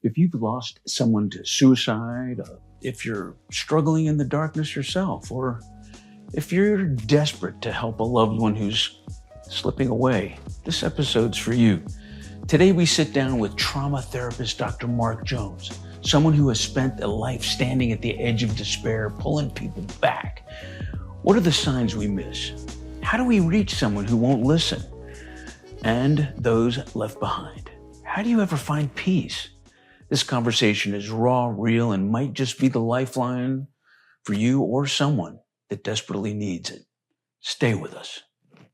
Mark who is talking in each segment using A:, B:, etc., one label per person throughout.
A: If you've lost someone to suicide, if you're struggling in the darkness yourself, or if you're desperate to help a loved one who's slipping away, this episode's for you. Today we sit down with trauma therapist Dr. Mark Jones, someone who has spent a life standing at the edge of despair, pulling people back. What are the signs we miss? How do we reach someone who won't listen? And those left behind. How do you ever find peace? This conversation is raw, real, and might just be the lifeline for you or someone that desperately needs it. Stay with us.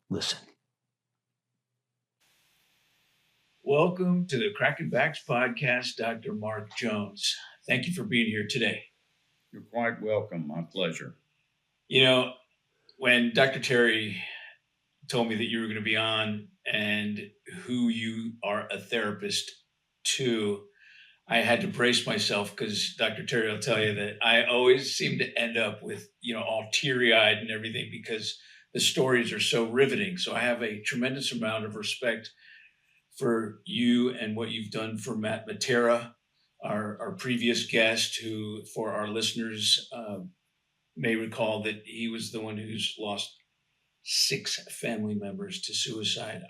A: Listen. Welcome to the Cracking Backs podcast, Dr. Mark Jones. Thank you for being here today.
B: You're quite welcome. My pleasure.
A: You know, when Dr. Terry told me that you were going to be on and who you are a therapist to, I had to brace myself because Dr. Terry will tell you that I always seem to end up with, all teary-eyed and everything because the stories are so riveting. So I have a tremendous amount of respect for you and what you've done for Matt Matera, our previous guest, who, for our listeners, may recall that he was the one who's lost 6 family members to suicide.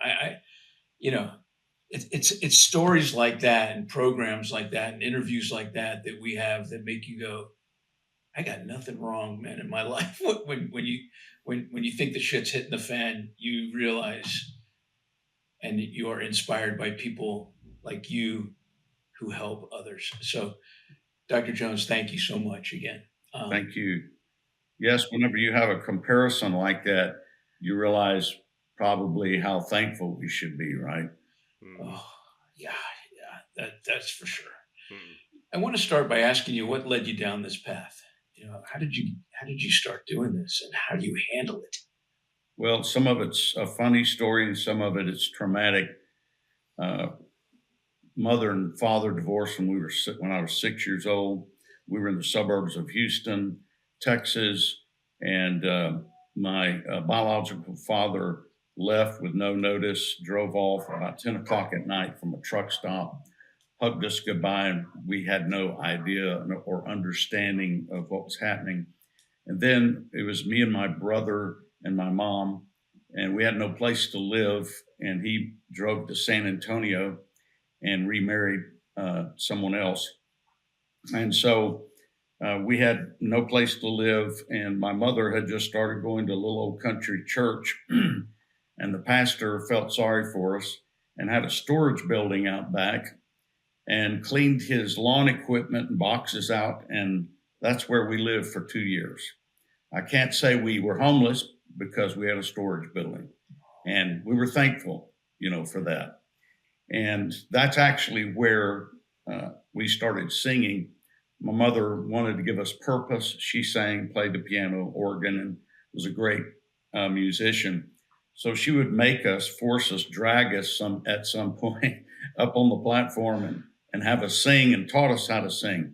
A: It's stories like that and programs like that and interviews like that we have that make you go, I got nothing wrong, man, in my life. When you think the shit's hitting the fan, you realize, and you are inspired by people like you who help others. So, Dr. Jones, thank you so much again.
B: Thank you. Yes, whenever you have a comparison like that, you realize probably how thankful we should be, right?
A: Oh, yeah, that's for sure. I want to start by asking you what led you down this path. How did you start doing this, and how do you handle it?
B: Well, some of it's a funny story, and some of it is traumatic. Mother and father divorced when I was 6 years old. We were in the suburbs of Houston, Texas, and my biological father left with no notice, drove off about 10 o'clock at night from a truck stop, hugged us goodbye, and we had no idea or understanding of what was happening. And then it was me and my brother and my mom, and we had no place to live, and he drove to San Antonio and remarried someone else. And so we had no place to live, and my mother had just started going to a little old country church, and the pastor felt sorry for us and had a storage building out back and cleaned his lawn equipment and boxes out, and that's where we lived for 2 years. I can't say we were homeless because we had a storage building, and we were thankful, for that. And that's actually where we started singing. My mother wanted to give us purpose. She sang, played the piano, organ, and was a great musician. So she would force us, drag us at some point up on the platform and have us sing and taught us how to sing.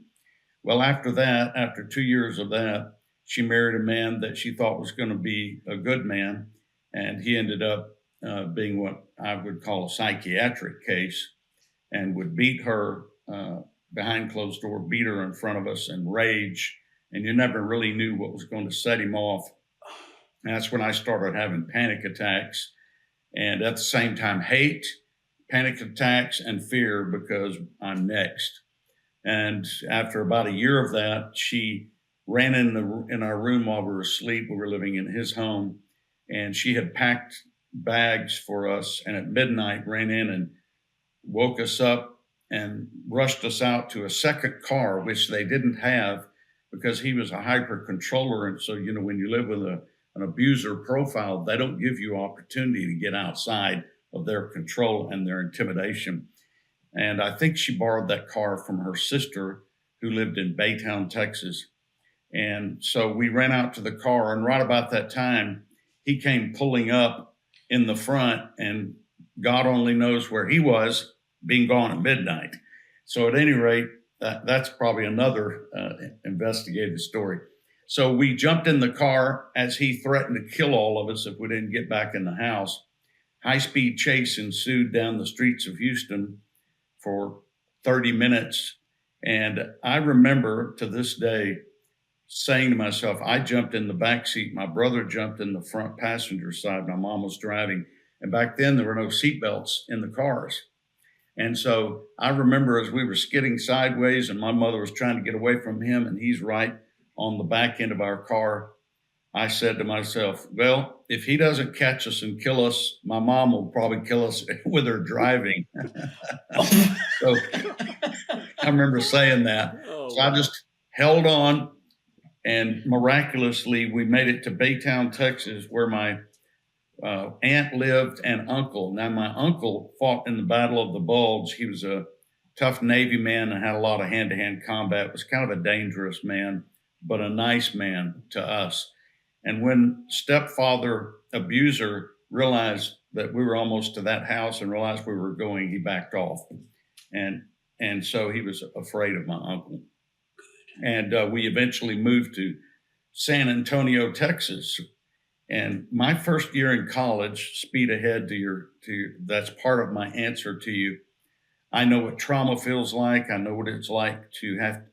B: Well, after 2 years of that, she married a man that she thought was going to be a good man, and he ended up being what I would call a psychiatric case, and would beat her behind closed door, beat her in front of us, and rage, and you never really knew what was going to set him off. And that's when I started having panic attacks, and at the same time hate, panic attacks, and fear because I'm next. And after about a year of that, she ran in our room while we were asleep. We were living in his home, and she had packed bags for us, and at midnight ran in and woke us up and rushed us out to a second car, which they didn't have because he was a hyper controller. And so, when you live with an abuser profile, they don't give you opportunity to get outside of their control and their intimidation. And I think she borrowed that car from her sister who lived in Baytown, Texas. And so we ran out to the car, and right about that time, he came pulling up in the front, and God only knows where he was, being gone at midnight. So at any rate, that's probably another investigative story. So we jumped in the car as he threatened to kill all of us if we didn't get back in the house. High-speed chase ensued down the streets of Houston for 30 minutes. And I remember to this day saying to myself, I jumped in the back seat. My brother jumped in the front passenger side. My mom was driving. And back then, there were no seatbelts in the cars. And so I remember as we were skidding sideways and my mother was trying to get away from him and he's right on the back end of our car, I said to myself, well, if he doesn't catch us and kill us, my mom will probably kill us with her driving. So I remember saying that.
A: Oh,
B: So I just held on, and miraculously, we made it to Baytown, Texas, where my aunt lived and uncle. Now, my uncle fought in the Battle of the Bulge. He was a tough Navy man and had a lot of hand-to-hand combat. Was kind of a dangerous man, but a nice man to us. And when stepfather abuser realized that we were almost to that house and realized we were going, he backed off. And so he was afraid of my uncle. And we eventually moved to San Antonio, Texas. And my first year in college, speed ahead to your, that's part of my answer to you. I know what trauma feels like. I know what it's like to have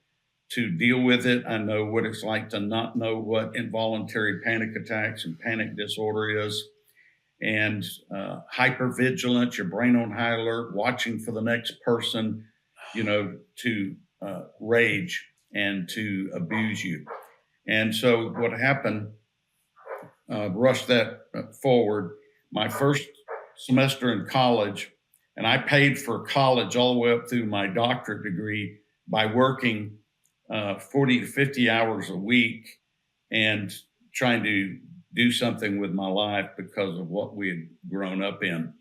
B: to deal with it. I know what it's like to not know what involuntary panic attacks and panic disorder is. And hypervigilance, your brain on high alert, watching for the next person, to rage and to abuse you. And so what happened, rush that forward, my first semester in college, and I paid for college all the way up through my doctorate degree by working 40 to 50 hours a week and trying to do something with my life because of what we had grown up in.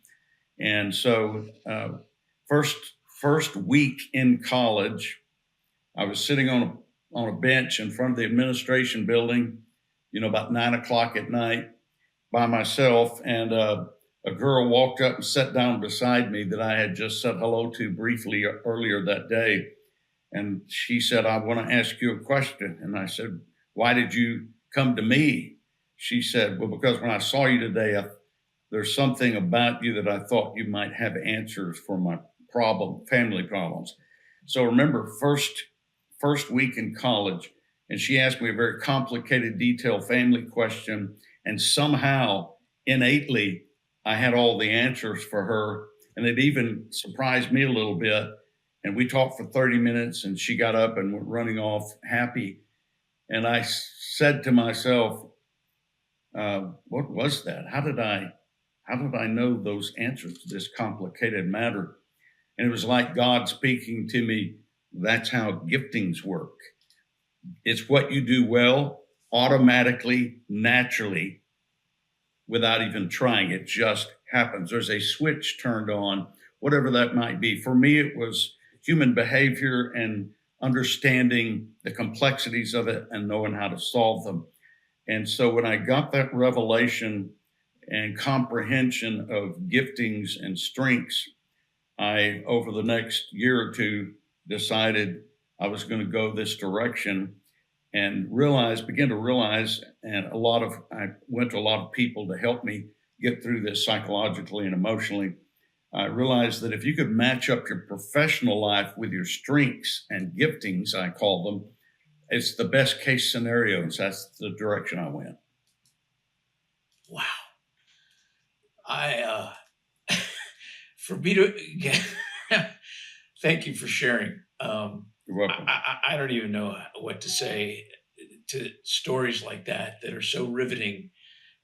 B: And so first week in college, I was sitting on a bench in front of the administration building, about 9 o'clock at night by myself. And a girl walked up and sat down beside me that I had just said hello to briefly earlier that day. And she said, I want to ask you a question. And I said, why did you come to me? She said, well, because when I saw you today, there's something about you that I thought you might have answers for my family problems. So remember, first week in college, and she asked me a very complicated, detailed family question. And somehow, innately, I had all the answers for her. And it even surprised me a little bit. And we talked for 30 minutes and she got up and went running off happy. And I said to myself, what was that? How did I know those answers to this complicated matter? And it was like God speaking to me. That's how giftings work. It's what you do well, automatically, naturally, without even trying. It just happens. There's a switch turned on, whatever that might be. For me, it was human behavior and understanding the complexities of it and knowing how to solve them. And so when I got that revelation and comprehension of giftings and strengths, I, over the next year or two, decided I was going to go this direction and begin to realize, and I went to a lot of people to help me get through this psychologically and emotionally. I realized that if you could match up your professional life with your strengths and giftings, I call them, it's the best case scenario. And so that's the direction I went.
C: Wow. For me to thank you for sharing.
B: You're welcome.
C: I don't even know what to say to stories like that are so riveting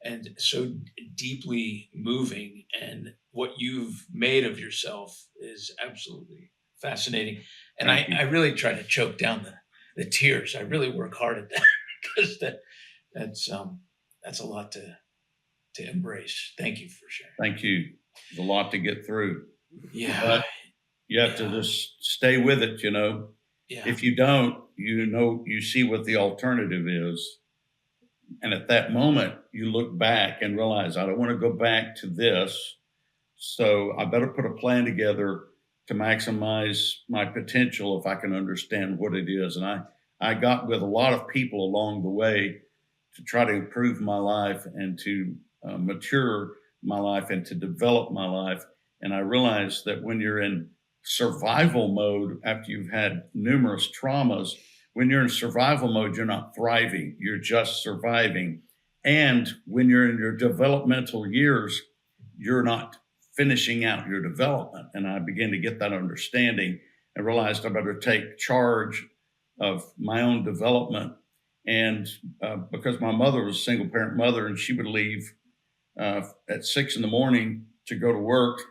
C: and so deeply moving. And what you've made of yourself is absolutely fascinating. And I really try to choke down the tears. I really work hard at that because that's a lot to embrace. Thank you for sharing.
B: Thank you. There's a lot to get through.
C: Yeah.
B: But you have to just stay with it,
C: Yeah.
B: If you don't, you see what the alternative is. And at that moment, you look back and realize, I don't want to go back to this. So I better put a plan together to maximize my potential if I can understand what it is. And I got with a lot of people along the way to try to improve my life and to mature my life and to develop my life. And I realized that when you're in survival mode after you've had numerous traumas. When you're in survival mode, you're not thriving, you're just surviving. And when you're in your developmental years, you're not finishing out your development. And I began to get that understanding and realized I better take charge of my own development. And because my mother was a single parent mother and she would leave at 6 in the morning to go to work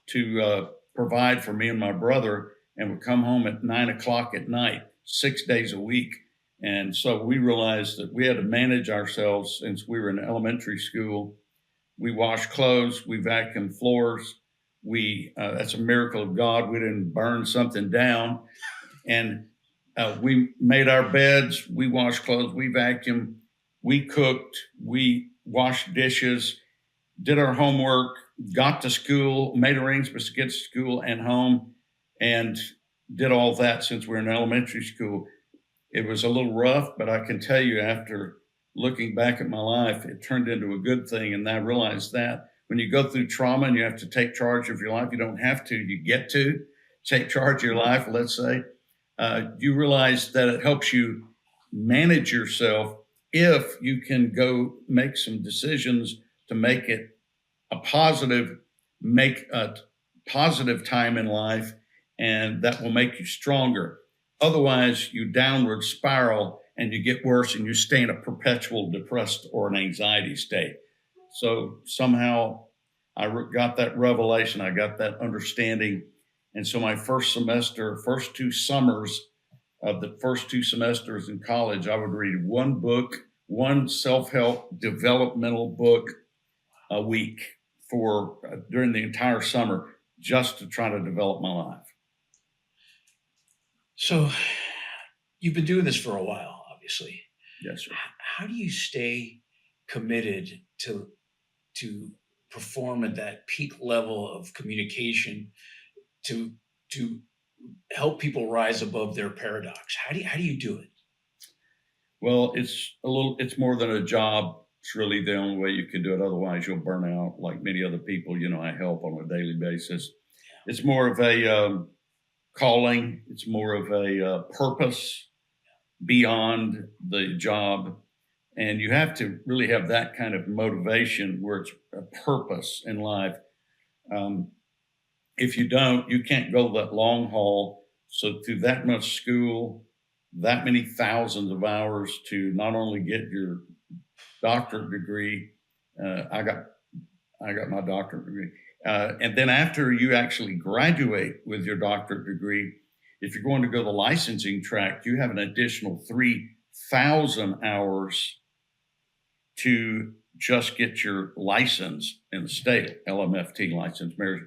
B: to provide for me and my brother, and would come home at 9 o'clock at night, 6 days a week. And so we realized that we had to manage ourselves since we were in elementary school. We washed clothes, we vacuumed floors. That's a miracle of God. We didn't burn something down. And we made our beds, we washed clothes, we vacuumed, we cooked, we washed dishes, did our homework, got to school, made arrangements to get to school and home, and did all that since we were in elementary school. It was a little rough, but I can tell you after looking back at my life, it turned into a good thing. And I realized that when you go through trauma and you have to take charge of your life, you don't have to, you get to take charge of your life, let's say, you realize that it helps you manage yourself if you can go make some decisions to make it make a positive time in life, and that will make you stronger. Otherwise, you downward spiral and you get worse and you stay in a perpetual depressed or an anxiety state. So somehow got that revelation, I got that understanding. And so my first two summers of the first 2 semesters in college, I would read one book, one self-help developmental book a week for during the entire summer, just to try to develop my life.
C: So you've been doing this for a while, obviously.
B: Yes, sir.
C: How do you stay committed to perform at that peak level of communication to help people rise above their paradox? How do you do it?
B: Well, it's more than a job. It's really the only way you can do it. Otherwise, you'll burn out like many other people, I help on a daily basis. It's more of a calling. It's more of a purpose beyond the job. And you have to really have that kind of motivation where it's a purpose in life. If you don't, you can't go that long haul. So through that much school, that many thousands of hours to not only get your doctorate degree, I got my doctorate degree, and then after you actually graduate with your doctorate degree, if you're going to go the licensing track, you have an additional 3,000 hours to just get your license in the state, LMFT license, marriage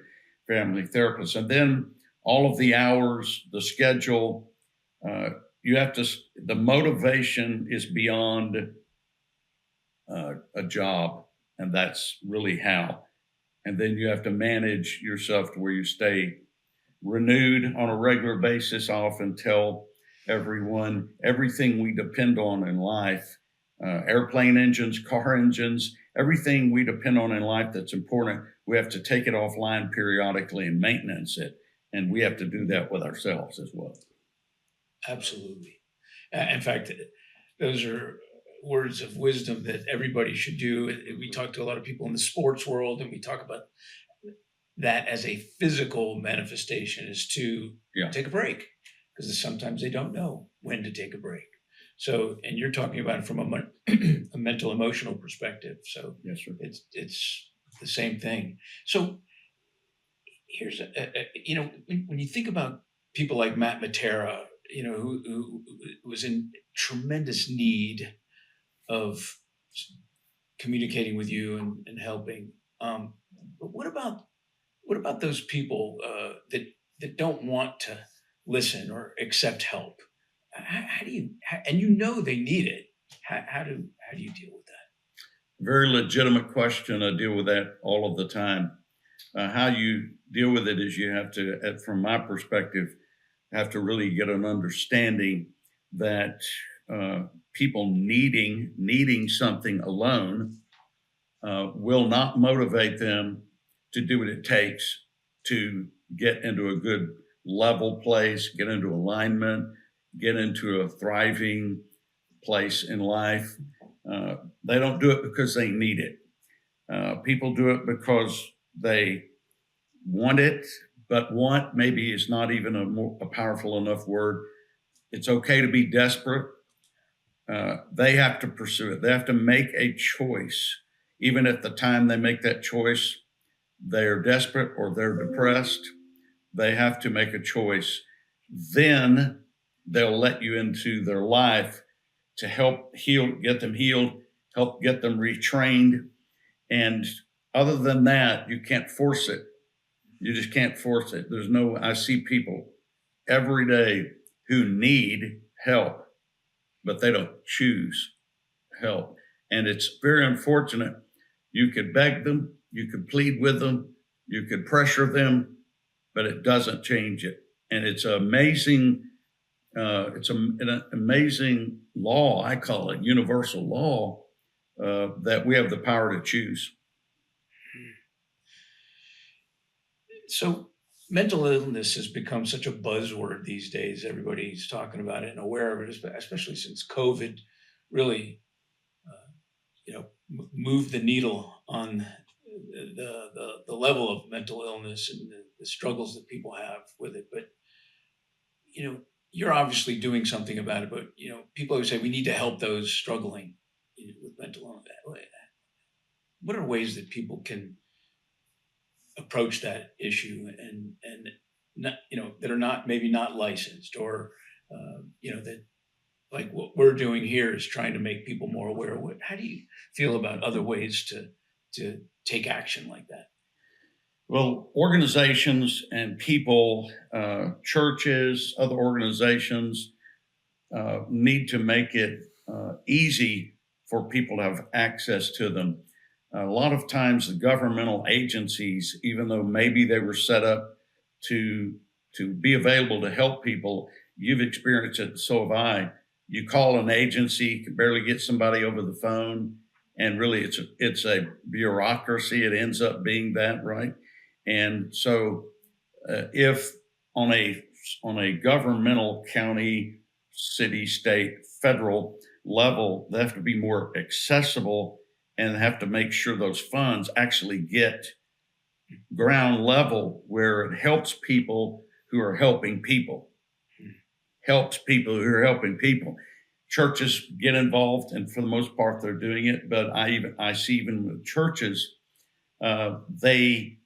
B: family therapist. And then all of the hours, the schedule, the motivation is beyond a job, and that's really how. And then you have to manage yourself to where you stay renewed on a regular basis. I often tell everyone everything we depend on in life, airplane engines, car engines, everything we depend on in life that's important, we have to take it offline periodically and maintenance it. And we have to do that with ourselves as well.
C: Absolutely. In fact, those are words of wisdom that everybody should do. We talk to a lot of people in the sports world, and we talk about that as a physical manifestation is to take a break, because sometimes they don't know when to take a break. So, and you're talking about it from a mental, emotional perspective. So
B: yes, sir.
C: It's the same thing. So here's, when you think about people like Matt Matera, who was in tremendous need of communicating with you and helping. But what about those people that don't want to listen or accept help? How do you, and they need it. How do you deal with that?
B: Very legitimate question. I deal with that all of the time. How you deal with it is you have to, from my perspective, have to really get an understanding that people needing something alone will not motivate them to do what it takes to get into a good level place, get into alignment, get into a thriving place in life. They don't do it because they need it. People do it because they want it, but want maybe is not even a powerful enough word. It's okay to be desperate. They have to pursue it. They have to make a choice. Even at the time they make that choice, they're desperate or they're depressed. They have to make a choice. Then they'll let you into their life to help heal, get them healed, help get them retrained. And other than that, you can't force it. You just can't force it. I see people every day who need help, but they don't choose help. And it's very unfortunate. You could beg them, you could plead with them, you could pressure them, but it doesn't change it. And it's amazing. An amazing law, I call it universal law, that we have the power to choose.
C: So mental illness has become such a buzzword these days. Everybody's talking about it and aware of it, especially since COVID really, moved the needle on the level of mental illness and the struggles that people have with it. But you're obviously doing something about it. But people always say we need to help those struggling with mental illness. What are ways that people can approach that issue and not, that are not maybe not licensed or that like what we're doing here is trying to make people more aware of what. How do you feel about other ways to take action like that?
B: Well, organizations and people, churches, other organizations need to make it easy for people to have access to them. A lot of times, the governmental agencies, even though maybe they were set up to be available to help people, you've experienced it, so have I. You call an agency, can barely get somebody over the phone, and really, it's a bureaucracy. It ends up being that, right? And so, if on a governmental, county, city, state, federal level, they have to be more accessible and have to make sure those funds actually get ground level where it helps people who are helping people. Helps people who are helping people. Churches get involved, and for the most part, they're doing it. But I see even with churches, they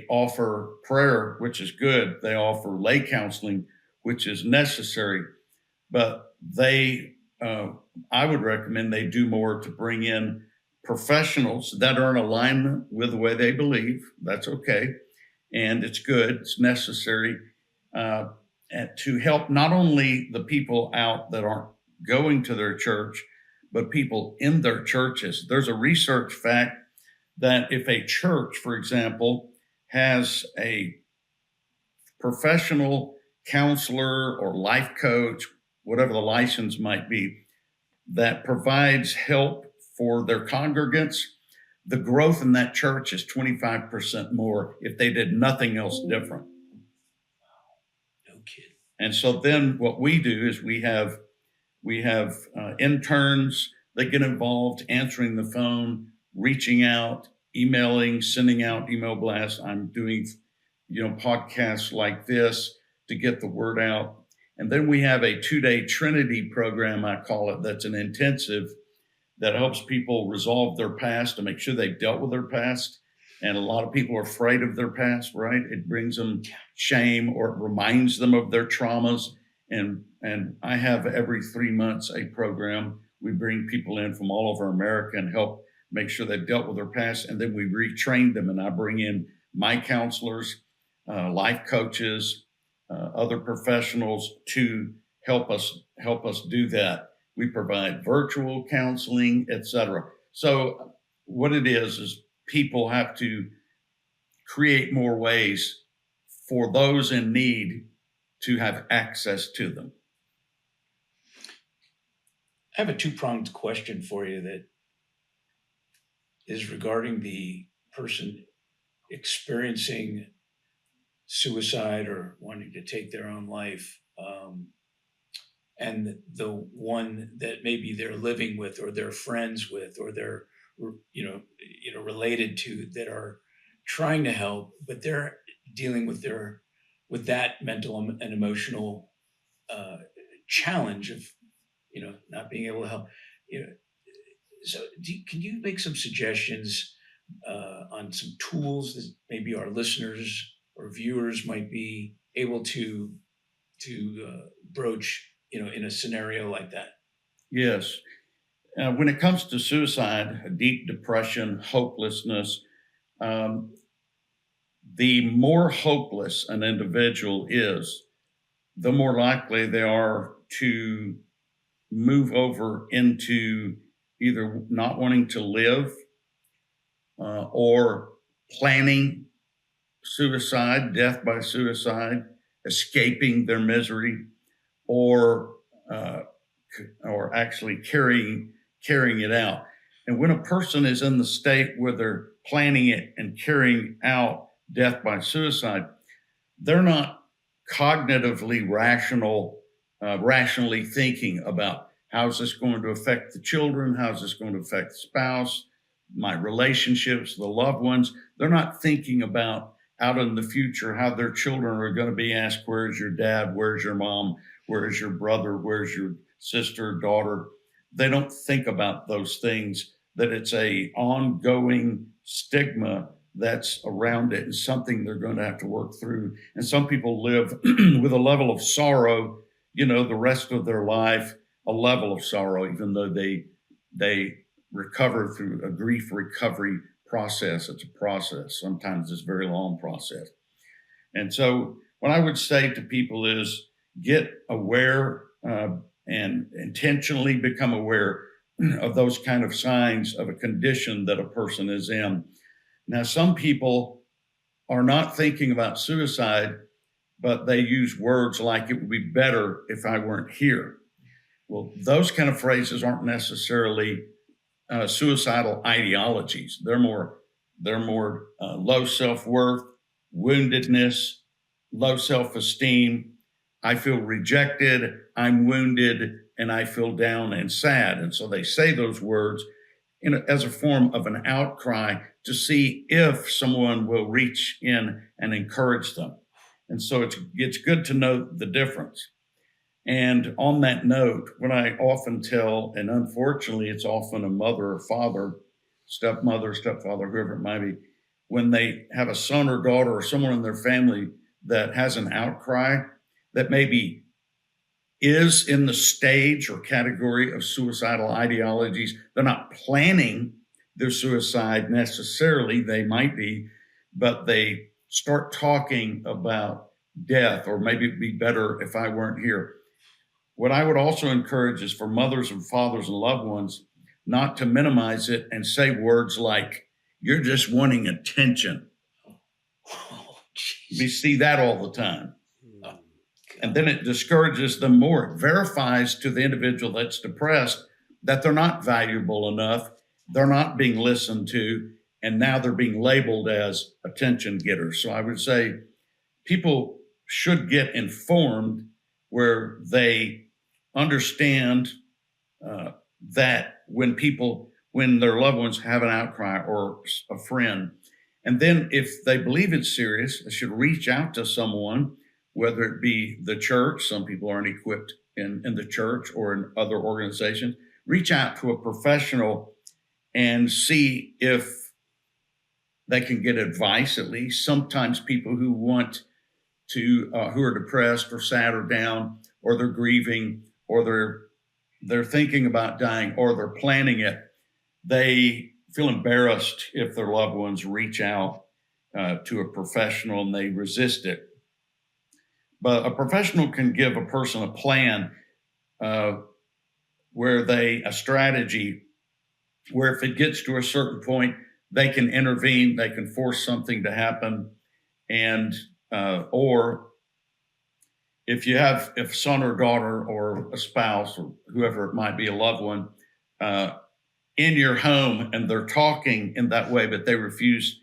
B: offer prayer, which is good. They offer lay counseling, which is necessary. But I would recommend they do more to bring in professionals that are in alignment with the way they believe. That's okay. And it's good, it's necessary and to help not only the people out that aren't going to their church, but people in their churches. There's a research fact that if a church, for example, has a professional counselor or life coach, whatever the license might be, that provides help for their congregants, the growth in that church is 25% more if they did nothing else different.
C: No kidding.
B: And so then what we do is we have interns that get involved, answering the phone, reaching out, emailing, sending out email blasts. I'm doing, podcasts like this to get the word out. And then we have a 2-day Trinity program, I call it, that's an intensive that helps people resolve their past to make sure they've dealt with their past. And a lot of people are afraid of their past, right? It brings them shame or it reminds them of their traumas. And I have every 3 months a program. We bring people in from all over America and help make sure they've dealt with their past. And then we retrain them. And I bring in my counselors, life coaches, other professionals to help us do that. We provide virtual counseling, etc. So what it is people have to create more ways for those in need to have access to them.
C: I have a two-pronged question for you that is regarding the person experiencing suicide or wanting to take their own life, and the one that maybe they're living with or they're friends with or they're related to, that are trying to help, but they're dealing with that mental and emotional uh, challenge of not being able to help. You know, so can you make some suggestions on some tools that maybe our listeners or viewers might be able to broach, in a scenario like that?
B: Yes. When it comes to suicide, deep depression, hopelessness, um, the more hopeless an individual is, the more likely they are to move over into either not wanting to live or planning suicide, death by suicide, escaping their misery, or uh, or actually carrying it out. And when a person is in the state where they're planning it and carrying out death by suicide, they're not cognitively rationally thinking about how is this going to affect the children, how is this going to affect the spouse, my relationships, the loved ones. They're not thinking about out in the future how their children are going to be asked, where's your dad, where's your mom, where's your brother, where's your sister, daughter. They don't think about those things, that it's a ongoing stigma that's around it and something they're going to have to work through. And some people live with a level of sorrow, the rest of their life, a level of sorrow, even though they recover through a grief recovery process. It's a process. Sometimes it's a very long process. And so what I would say to people is get aware and intentionally become aware of those kind of signs of a condition that a person is in. Now, some people are not thinking about suicide, but they use words like, it would be better if I weren't here. Well, those kind of phrases aren't necessarily suicidal ideologies. They're more low self-worth, woundedness, low self-esteem. I feel rejected, I'm wounded, and I feel down and sad. And so they say those words as a form of an outcry to see if someone will reach in and encourage them. And so it's good to know the difference. And on that note, what I often tell, and unfortunately, it's often a mother or father, stepmother, stepfather, whoever it might be, when they have a son or daughter or someone in their family that has an outcry that maybe is in the stage or category of suicidal ideologies. They're not planning their suicide necessarily, they might be, but they start talking about death, or maybe it'd be better if I weren't here. What I would also encourage is for mothers and fathers and loved ones not to minimize it and say words like, you're just wanting attention.
C: Oh,
B: We see that all the time.
C: Oh,
B: and then it discourages them more. It verifies to the individual that's depressed that they're not valuable enough, they're not being listened to, and now they're being labeled as attention getters. So I would say people should get informed where they understand that when their loved ones have an outcry or a friend, and then if they believe it's serious, they should reach out to someone, whether it be the church. Some people aren't equipped in the church or in other organizations. Reach out to a professional and see if they can get advice at least. Sometimes people who want to, who are depressed or sad or down, or they're grieving, or they're thinking about dying, or they're planning it, they feel embarrassed if their loved ones reach out to a professional, and they resist it. But a professional can give a person a plan, a strategy where if it gets to a certain point, they can intervene, they can force something to happen. And, or if you have, if son or daughter or a spouse or whoever it might be, a loved one, in your home, and they're talking in that way, but they refuse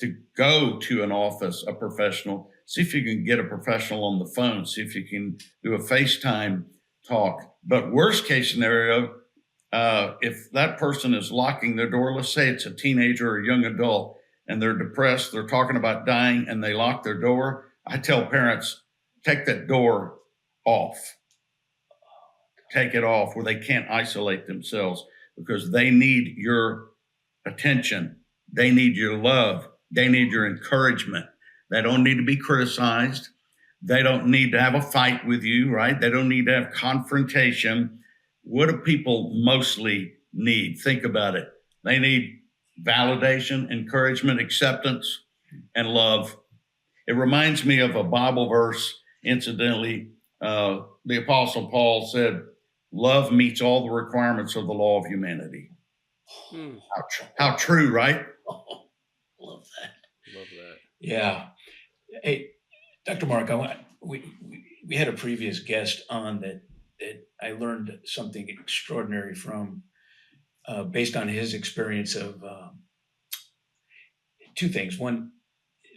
B: to go to an office, a professional, see if you can get a professional on the phone, see if you can do a FaceTime talk. But worst case scenario, if that person is locking their door, let's say it's a teenager or a young adult, and they're depressed, they're talking about dying, and they lock their door, I tell parents, take that door off. Take it off where they can't isolate themselves, because they need your attention. They need your love. They need your encouragement. They don't need to be criticized. They don't need to have a fight with you, right? They don't need to have confrontation. What do people mostly need? Think about it. They need validation, encouragement, acceptance, and love. It reminds me of a Bible verse, incidentally. The Apostle Paul said, love meets all the requirements of the law of humanity. How true, right?
C: Oh, love that.
D: Love that.
C: Yeah. Hey, Dr. Mark, we had a previous guest on that I learned something extraordinary from, based on his experience of two things. One,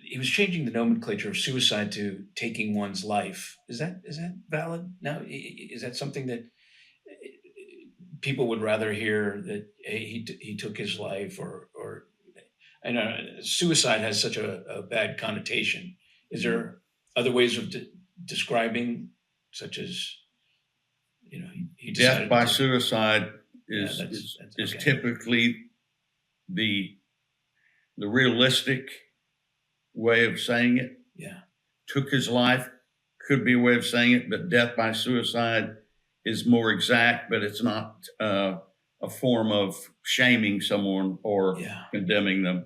C: he was changing the nomenclature of suicide to taking one's life. Is that valid now? Is that something that people would rather hear, that hey, he took his life, or I know suicide has such a bad connotation. Is there other ways of describing, such as, he decided
B: Death by
C: to,
B: suicide
C: yeah,
B: is
C: that's okay.
B: typically the realistic way of saying it.
C: Yeah.
B: Took his life could be a way of saying it, but death by suicide is more exact, but it's not a form of shaming someone or
C: Yeah.
B: condemning them.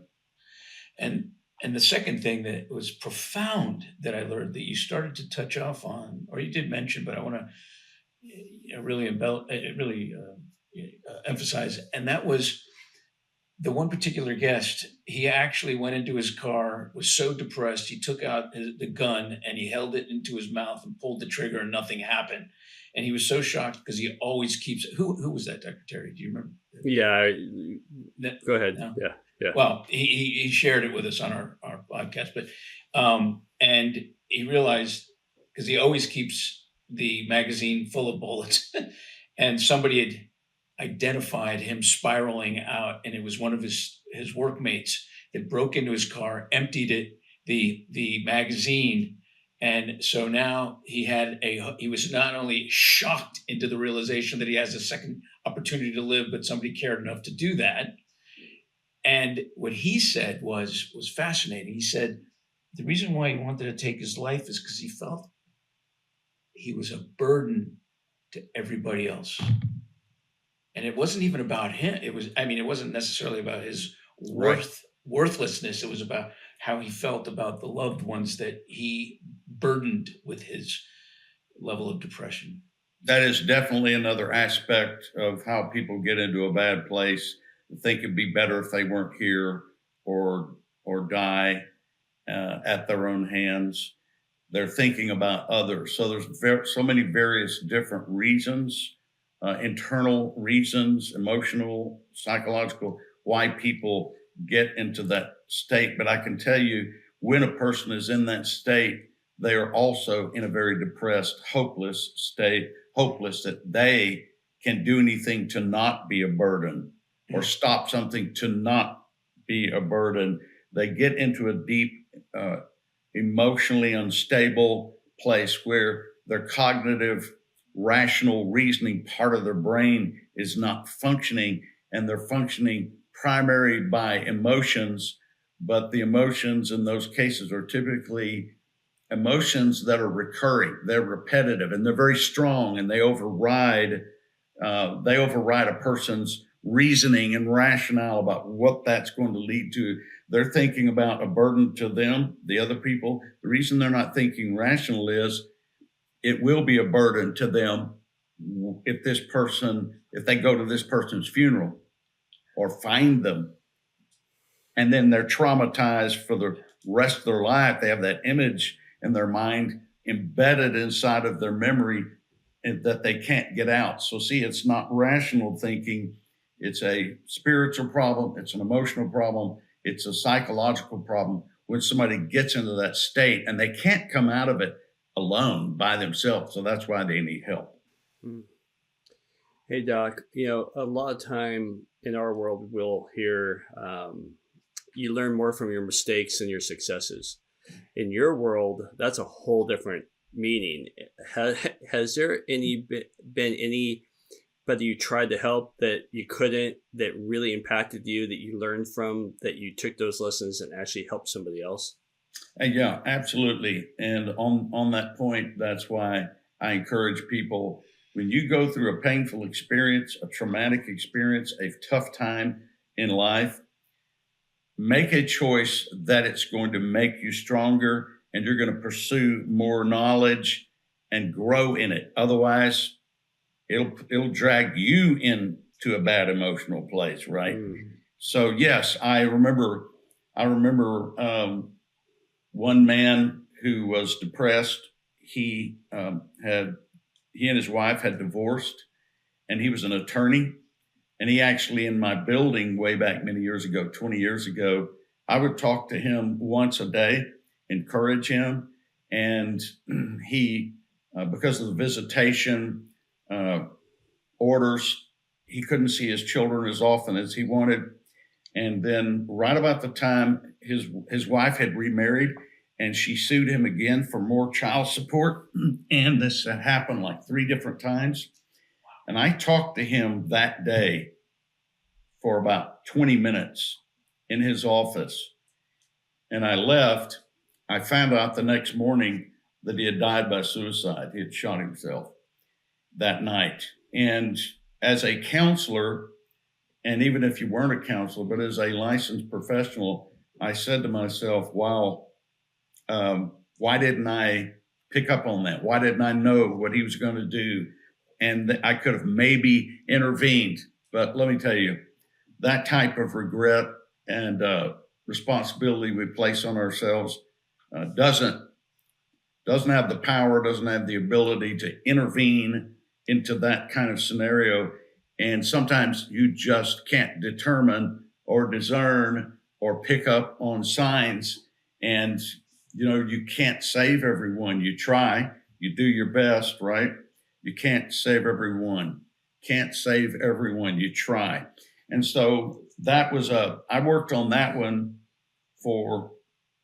C: And the second thing that was profound that I learned, that you started to touch off on, or you did mention, but I want to really emphasize, and that was the one particular guest. He actually went into his car, was so depressed, he took out the gun and he held it into his mouth and pulled the trigger, and nothing happened. And he was so shocked, because he always keeps. Who was that, Dr. Terry? Do you remember?
D: Yeah. Go ahead.
C: No?
D: Yeah. Yeah.
C: Well, he shared it with us on our podcast, but and he realized, because he always keeps the magazine full of bullets, and somebody had identified him spiraling out, and it was one of his workmates that broke into his car, emptied it, the magazine. And so now he was not only shocked into the realization that he has a second opportunity to live, but somebody cared enough to do that. And what he said was fascinating. He said the reason why he wanted to take his life is because he felt he was a burden to everybody else. And it wasn't even about him. It wasn't necessarily about his worthlessness. It was about how he felt about the loved ones that he burdened with his level of depression.
B: That is definitely another aspect of how people get into a bad place. Think it'd be better if they weren't here, or die at their own hands. They're thinking about others. So there's so many various different reasons, internal reasons, emotional, psychological, why people get into that state. But I can tell you, when a person is in that state, they are also in a very depressed, hopeless state, hopeless that they can do anything to not be a burden, or stop something to not be a burden. They get into a deep, emotionally unstable place where their cognitive, rational reasoning part of their brain is not functioning, and they're functioning primarily by emotions. But the emotions in those cases are typically emotions that are recurring, they're repetitive, and they're very strong, and they override a person's reasoning and rationale about what that's going to lead to. They're thinking about a burden to them, the other people. The reason they're not thinking rational is it will be a burden to them if they go to this person's funeral or find them. And then they're traumatized for the rest of their life. They have that image in their mind embedded inside of their memory that they can't get out. So see, it's not rational thinking. It's a spiritual problem. It's an emotional problem. It's a psychological problem, when somebody gets into that state and they can't come out of it alone by themselves. So that's why they need help.
D: Mm. Hey, Doc, a lot of time in our world, we'll hear you learn more from your mistakes than your successes. In your world, that's a whole different meaning. Has there been anybody you tried to help that you couldn't, that really impacted you, that you learned from, that you took those lessons and actually helped somebody else?
B: Yeah, absolutely. And on that point, that's why I encourage people, when you go through a painful experience, a traumatic experience, a tough time in life, make a choice that it's going to make you stronger and you're going to pursue more knowledge and grow in it. Otherwise, it'll drag you into a bad emotional place, right? So yes, I remember one man who was depressed. He and his wife had divorced, and he was an attorney. And he actually, in my building way back many years ago, 20 years ago, I would talk to him once a day, encourage him. And he, because of the visitation orders, he couldn't see his children as often as he wanted. And then right about the time his wife had remarried, and she sued him again for more child support. And this had happened like 3 different times. And I talked to him that day for about 20 minutes in his office. And I left. I found out the next morning that he had died by suicide. He had shot himself that night. And as a counselor, and even if you weren't a counselor, but as a licensed professional, I said to myself, wow, why didn't I pick up on that? Why didn't I know what he was going to do? And I could have maybe intervened. But let me tell you, that type of regret and responsibility we place on ourselves doesn't have the power, doesn't have the ability to intervene into that kind of scenario. And sometimes you just can't determine or discern or pick up on signs. And, you can't save everyone. You try, you do your best, right? You can't save everyone. Can't save everyone. You try. And so that was I worked on that one for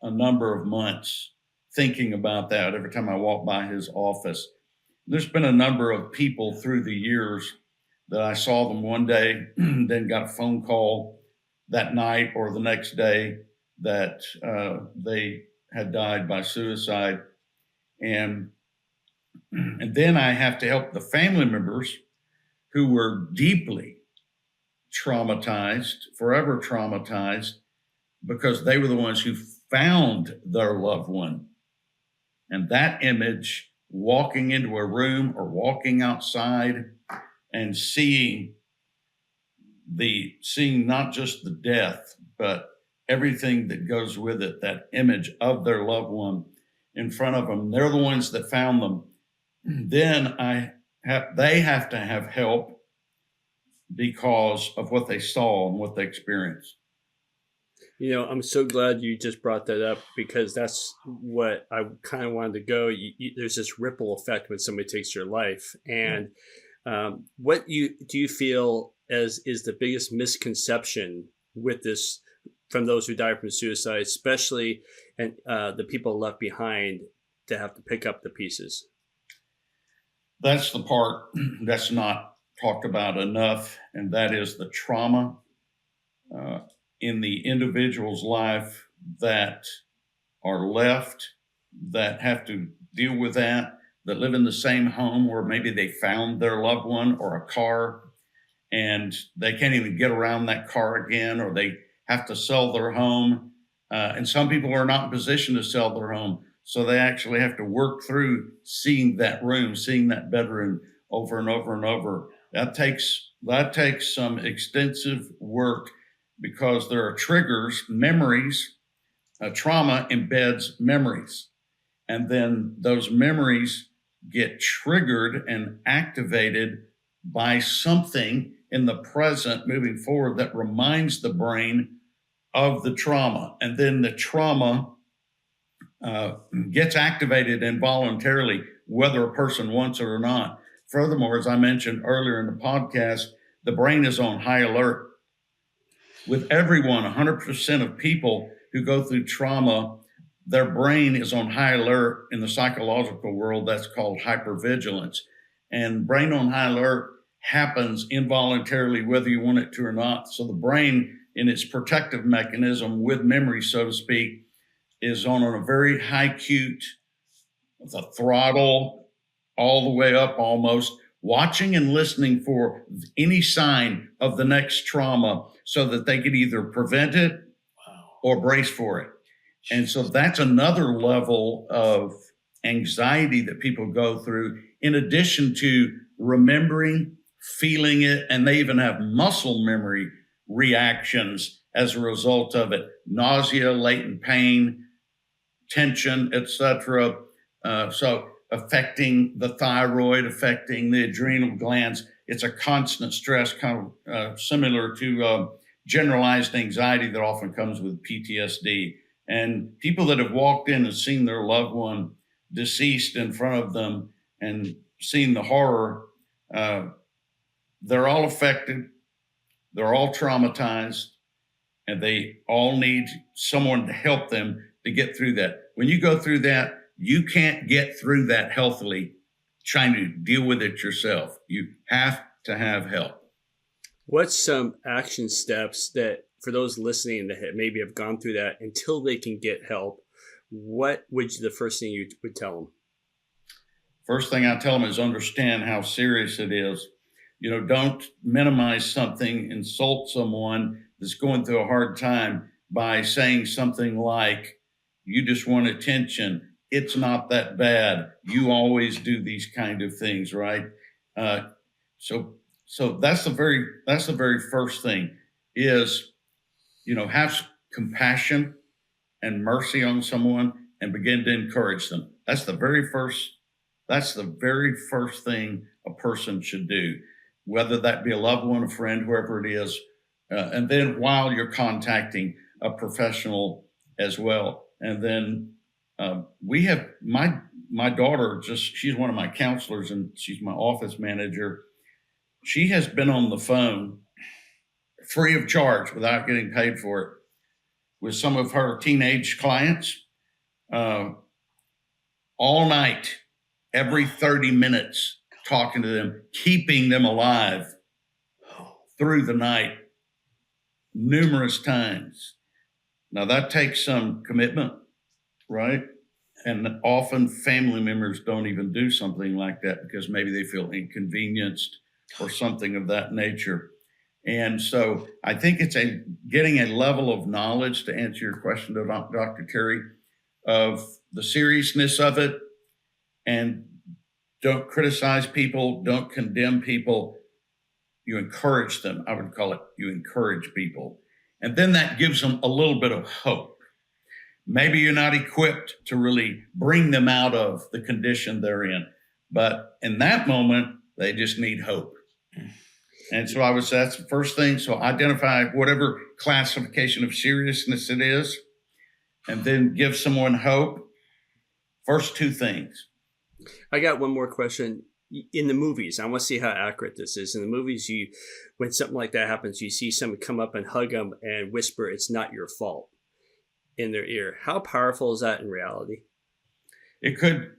B: a number of months, thinking about that every time I walked by his office. There's been a number of people through the years that I saw them one day, then got a phone call that night or the next day that they had died by suicide. And then I have to help the family members who were deeply traumatized, forever traumatized, because they were the ones who found their loved one. And that image, walking into a room or walking outside and seeing not just the death, but everything that goes with it, that image of their loved one in front of them, they're the ones that found them. Then they have to have help because of what they saw and what they experienced.
D: I'm so glad you just brought that up, because that's what I kind of wanted to go. There's this ripple effect when somebody takes your life. And what do you feel as is the biggest misconception with this from those who die from suicide, especially and the people left behind to have to pick up the pieces?
B: That's the part that's not talked about enough, and that is the trauma in the individual's life that are left, that have to deal with that live in the same home where maybe they found their loved one or a car, and they can't even get around that car again, or they have to sell their home. And some people are not in position to sell their home. So they actually have to work through seeing that room, seeing that bedroom over and over and over. That takes some extensive work, because there are triggers, memories. Trauma embeds memories. And then those memories get triggered and activated by something in the present moving forward that reminds the brain of the trauma. And then the trauma gets activated involuntarily, whether a person wants it or not. Furthermore, as I mentioned earlier in the podcast, the brain is on high alert. With everyone, 100% of people who go through trauma, their brain is on high alert. In the psychological world, that's called hypervigilance. And brain on high alert happens involuntarily, whether you want it to or not. So the brain, in its protective mechanism with memory, so to speak, is on a very high acute, the throttle all the way up almost, watching and listening for any sign of the next trauma so that they could either prevent it or brace for it. And so that's another level of anxiety that people go through, in addition to remembering, feeling it, and they even have muscle memory reactions as a result of it: nausea, latent pain, tension, etc. So affecting the thyroid, affecting the adrenal glands. It's a constant stress, kind of similar to generalized anxiety that often comes with PTSD. And people that have walked in and seen their loved one deceased in front of them and seen the horror, they're all affected, they're all traumatized, and they all need someone to help them to get through that. When you go through that, you can't get through that healthily trying to deal with it yourself. You have to have help.
D: What's some action steps that, for those listening that maybe have gone through that until they can get help, what would the first thing you would tell them?
B: First thing I tell them is understand how serious it is. You know, don't minimize something, insult someone that's going through a hard time by saying something like, you just want attention. It's not that bad. You always do these kind of things, right? So that's the very first thing is, you know, have compassion and mercy on someone and begin to encourage them. That's the very first thing a person should do, whether that be a loved one, a friend, whoever it is. And then while you're contacting a professional as well. And then we have my daughter, she's one of my counselors and she's my office manager. She has been on the phone free of charge without getting paid for it with some of her teenage clients all night, every 30 minutes, talking to them, keeping them alive through the night numerous times. Now that takes some commitment, right? And often family members don't even do something like that because maybe they feel inconvenienced or something of that nature. And so I think it's getting a level of knowledge, to answer your question to Dr. Terry, of the seriousness of it. And don't criticize people, don't condemn people. You encourage them. I would call it, you encourage people. And then that gives them a little bit of hope. Maybe you're not equipped to really bring them out of the condition they're in, but in that moment, they just need hope. And so I would say that's the first thing. So identify whatever classification of seriousness it is, and then give someone hope. First two things.
D: I got one more question. In the movies, I want to see how accurate this is. In the movies, when something like that happens, you see someone come up and hug them and whisper, "It's not your fault," in their ear. How powerful is that in reality?
B: It could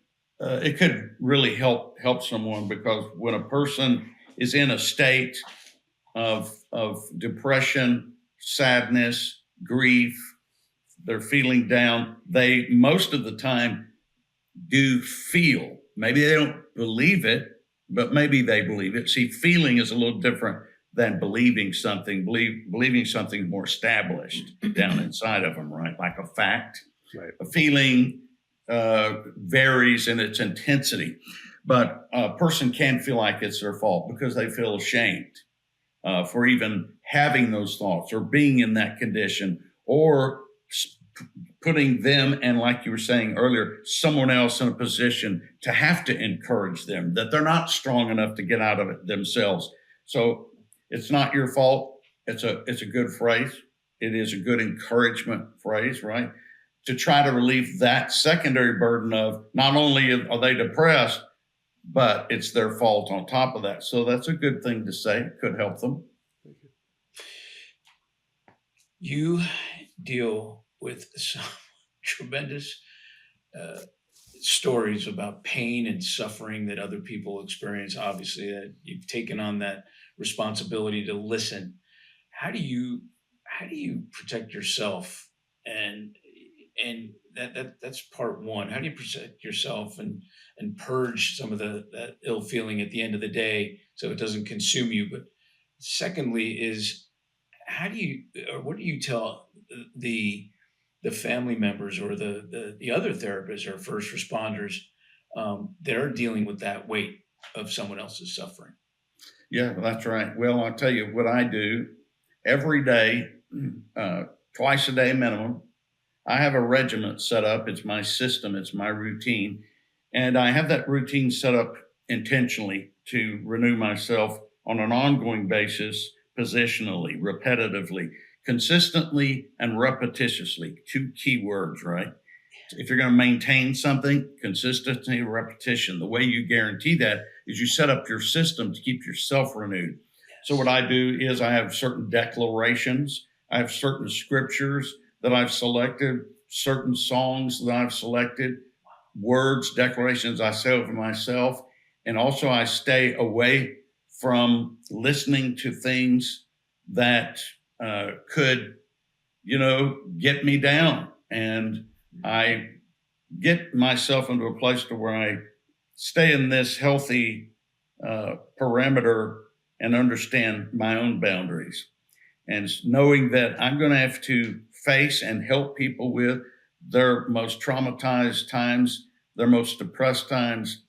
B: really help someone, because when a person is in a state of depression, sadness, grief, they're feeling down, they most of the time do feel. Maybe they don't believe it, but maybe they believe it. See, feeling is a little different than believing something. Believing something more established down inside of them, right? Like a fact.
D: Right.
B: A feeling varies in its intensity, but a person can feel like it's their fault because they feel ashamed for even having those thoughts or being in that condition, or putting them, and like you were saying earlier, someone else in a position to have to encourage them, that they're not strong enough to get out of it themselves. So it's not your fault. It's a good phrase. It is a good encouragement phrase, right? to try to relieve that secondary burden of not only are they depressed, but it's their fault on top of that. So that's a good thing to say. It could help them.
C: You deal with some tremendous stories about pain and suffering that other people experience. Obviously, that you've taken on that responsibility to listen. How do you protect yourself? And that's part one. How do you protect yourself and purge some of that ill feeling at the end of the day so it doesn't consume you? But secondly, is what do you tell the family members or the other therapists or first responders that are dealing with that weight of someone else's suffering?
B: Yeah, that's right. Well, I'll tell you what I do every day, twice a day minimum. I have a regiment set up. It's my system, it's my routine. And I have that routine set up intentionally to renew myself on an ongoing basis, positionally, repetitively, consistently, and repetitiously. Two key words, right? If you're going to maintain something, consistency, repetition. The way you guarantee that is you set up your system to keep yourself renewed. So what I do is I have certain declarations, I have certain scriptures that I've selected, certain songs that I've selected, words, declarations I say over myself, and also I stay away from listening to things that could, get me down. And I get myself into a place to where I stay in this healthy parameter and understand my own boundaries. And knowing that I'm going to have to face and help people with their most traumatized times, their most depressed times,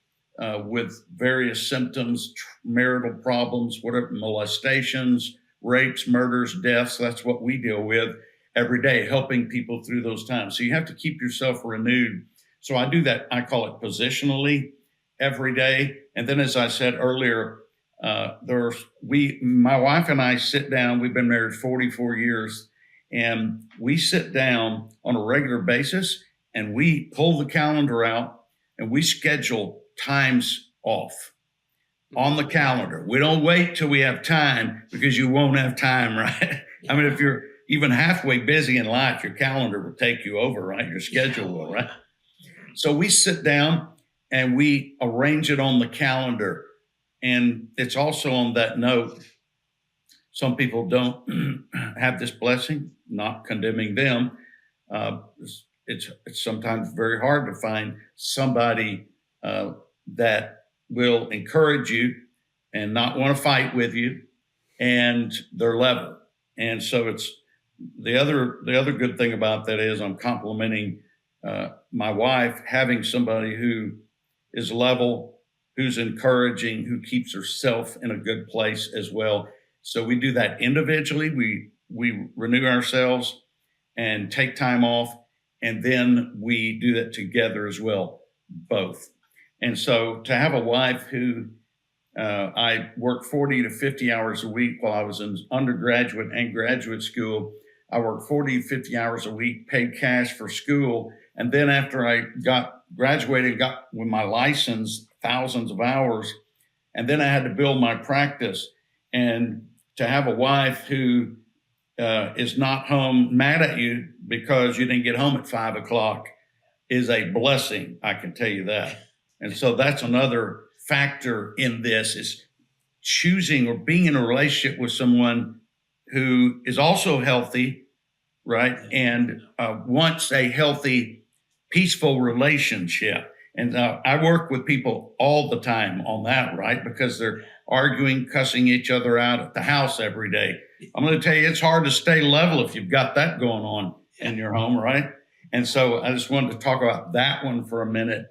B: with various symptoms, marital problems, whatever, molestations, rapes, murders, deaths. That's what we deal with every day, helping people through those times. So you have to keep yourself renewed. So I do that. I call it positionally every day. And then, as I said earlier, my wife and I sit down. We've been married 44 years, and we sit down on a regular basis, and we pull the calendar out, and we schedule times off on the calendar. We don't wait till we have time, because you won't have time, right? I mean, if you're even halfway busy in life, your calendar will take you over, right? Your schedule will, right? So we sit down and we arrange it on the calendar. And it's also on that note, some people don't have this blessing, not condemning them. It's sometimes very hard to find somebody that will encourage you and not want to fight with you, and they're level. And so it's the other good thing about that is I'm complimenting my wife, having somebody who is level, who's encouraging, who keeps herself in a good place as well. So we do that individually. We renew ourselves and take time off, and then we do that together as well, both. And so to have a wife who I worked 40 to 50 hours a week while I was in undergraduate and graduate school. I worked 40 to 50 hours a week, paid cash for school. And then after I graduated, got with my license, thousands of hours. And then I had to build my practice. And to have a wife who is not home mad at you because you didn't get home at 5 o'clock is a blessing. I can tell you that. And so that's another factor in this, is choosing or being in a relationship with someone who is also healthy, right? And wants a healthy, peaceful relationship. And I work with people all the time on that, right? Because they're arguing, cussing each other out at the house every day. I'm going to tell you, it's hard to stay level if you've got that going on in your home, right? And so I just wanted to talk about that one for a minute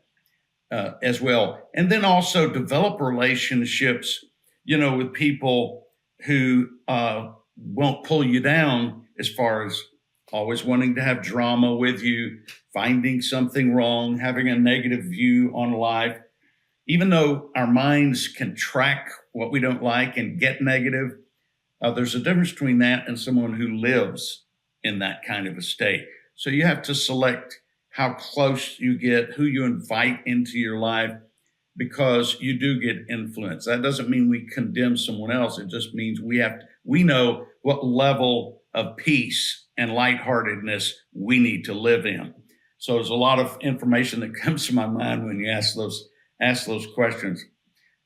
B: as well. And then also develop relationships, with people who won't pull you down, as far as always wanting to have drama with you, finding something wrong, having a negative view on life. Even though our minds can track what we don't like and get negative, there's a difference between that and someone who lives in that kind of a state. So you have to select how close you get, who you invite into your life, because you do get influence. That doesn't mean we condemn someone else. It just means we know what level of peace and lightheartedness we need to live in. So there's a lot of information that comes to my mind when you ask those questions.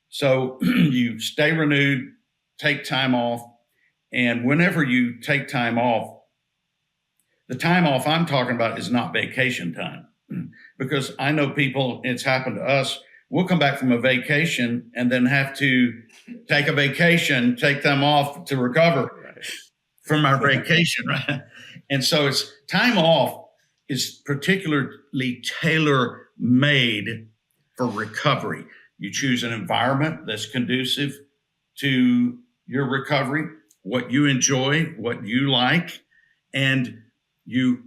B: So you stay renewed, take time off, and whenever you take time off, the time off I'm talking about is not vacation time, because I know people, it's happened to us. We'll come back from a vacation and then have to take a vacation, take them off to recover from our vacation, right? And so it's time off is particularly tailor made for recovery. You choose an environment that's conducive to your recovery, what you enjoy, what you like, and you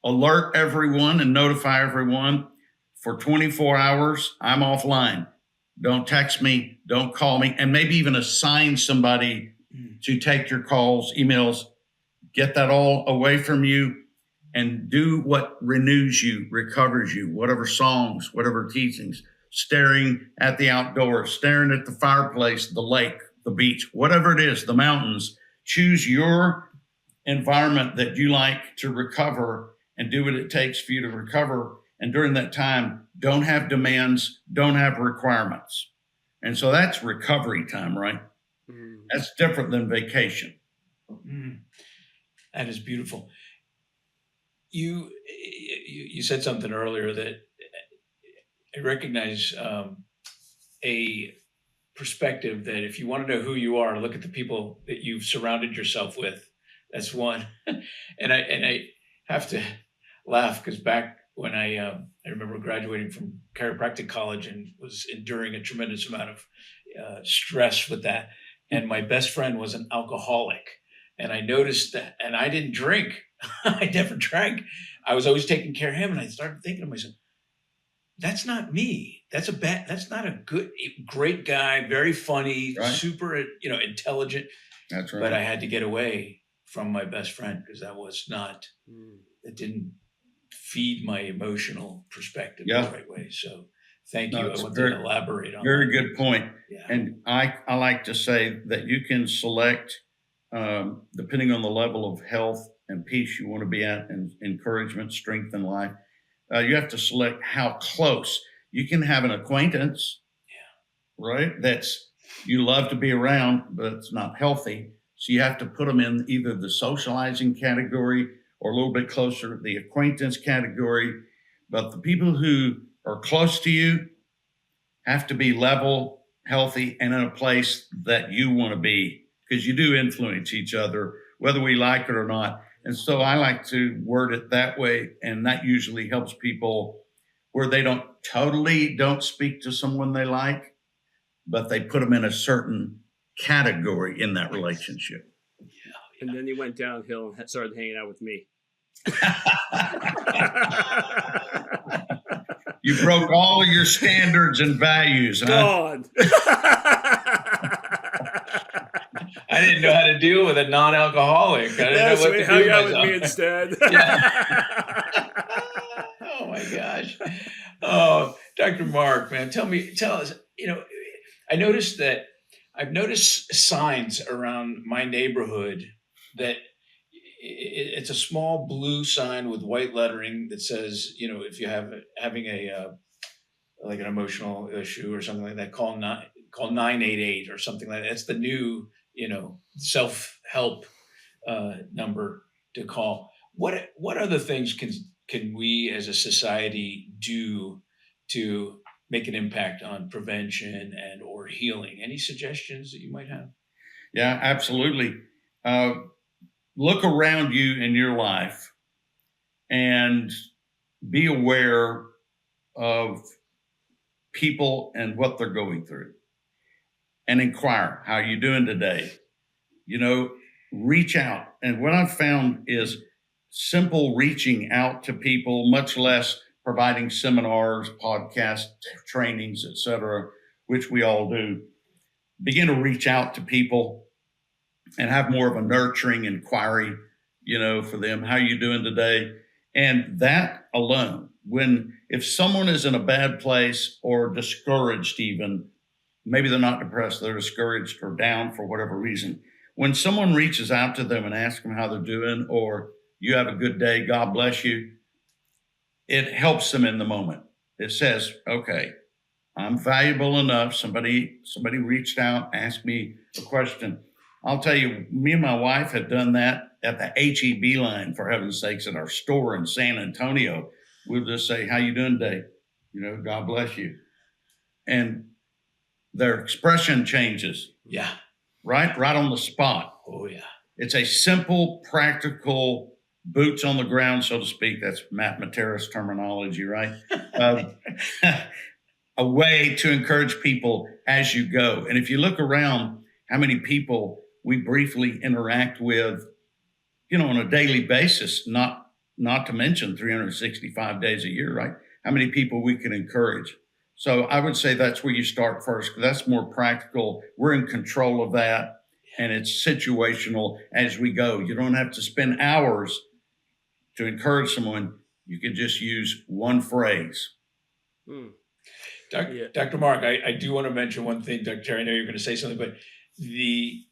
B: alert everyone and notify everyone for 24 hours, I'm offline. Don't text me, don't call me, and maybe even assign somebody to take your calls, emails, get that all away from you, and do what renews you, recovers you, whatever songs, whatever teachings, staring at the outdoors, staring at the fireplace, the lake, the beach, whatever it is, the mountains. Choose your environment that you like to recover and do what it takes for you to recover. And during that time, don't have demands, don't have requirements. And so that's recovery time, right? Mm. That's different than vacation.
C: Mm. That is beautiful. You said something earlier that I recognize a perspective that if you want to know who you are, look at the people that you've surrounded yourself with. That's one. And I have to laugh because back when I remember graduating from chiropractic college and was enduring a tremendous amount of stress with that. And my best friend was an alcoholic. And I noticed that, and I didn't drink. I never drank. I was always taking care of him. And I started thinking to myself, that's not me. That's not a great guy, very funny, right. Super, intelligent.
B: That's right.
C: But I had to get away from my best friend because that didn't feed my emotional perspective the right way. So thank you. I want to elaborate on that.
B: Very good point. Yeah. And I like to say that you can select, depending on the level of health and peace you want to be at, and encouragement, strength in life, you have to select how close. You can have an acquaintance, right? That's you love to be around, but it's not healthy. So you have to put them in either the socializing category or a little bit closer, the acquaintance category. But the people who are close to you have to be level, healthy, and in a place that you want to be, because you do influence each other, whether we like it or not. And so I like to word it that way, and that usually helps people where they don't speak to someone they like, but they put them in a certain category in that relationship.
D: Yeah. And then he went downhill and started hanging out with me.
B: You broke all of your standards and values, huh?
D: God.
C: I didn't know how to deal with a non-alcoholic. I didn't know what to
D: hung
C: do
D: out
C: myself.
D: with me instead.
C: Oh my gosh. Oh, Dr. Mark, man, tell us, I've noticed signs around my neighborhood that it's a small blue sign with white lettering that says, if you having like an emotional issue or something like that, call 988 or something like that. That's the new, self-help number to call. What other things can we as a society do to make an impact on prevention and or healing? Any suggestions that you might have?
B: Yeah, absolutely. Look around you in your life and be aware of people and what they're going through, and inquire, how are you doing today? Reach out. And what I've found is simple reaching out to people, much less providing seminars, podcasts, trainings, etc., which we all do. Begin to reach out to people and have more of a nurturing inquiry, for them. How are you doing today? And that alone, if someone is in a bad place or discouraged, even maybe they're not depressed, they're discouraged or down for whatever reason. When someone reaches out to them and asks them how they're doing, or you have a good day, God bless you, it helps them in the moment. It says, okay, I'm valuable enough. Somebody reached out, asked me a question. I'll tell you, me and my wife had done that at the HEB line, for heaven's sakes, at our store in San Antonio. We'll just say, how you doing today? God bless you. And their expression changes.
C: Yeah.
B: Right on the spot.
C: Oh, yeah.
B: It's a simple, practical, boots on the ground, so to speak. That's Matt Matera's terminology, right? A way to encourage people as you go. And if you look around, how many people we briefly interact with, on a daily basis, not to mention 365 days a year, right? How many people we can encourage. So I would say that's where you start first, because that's more practical. We're in control of that, and it's situational as we go. You don't have to spend hours to encourage someone. You can just use one phrase.
C: Dr. Mark, I do want to mention one thing, Dr. Terry. I know you're going to say something, but we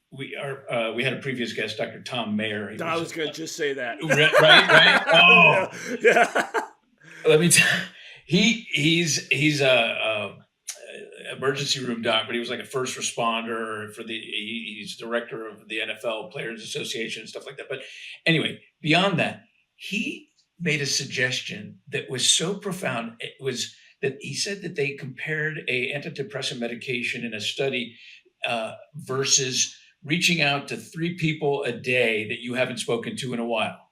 C: had a previous guest, Dr. Tom Mayer.
D: I was going to just say that.
C: Right? Oh,
D: yeah.
C: Let me tell you, he's a emergency room doc, but he was like a first responder he's director of the NFL Players Association and stuff like that. But anyway, beyond that, he made a suggestion that was so profound. It was that he said that they compared a antidepressant medication in a study versus reaching out to 3 people a day that you haven't spoken to in a while.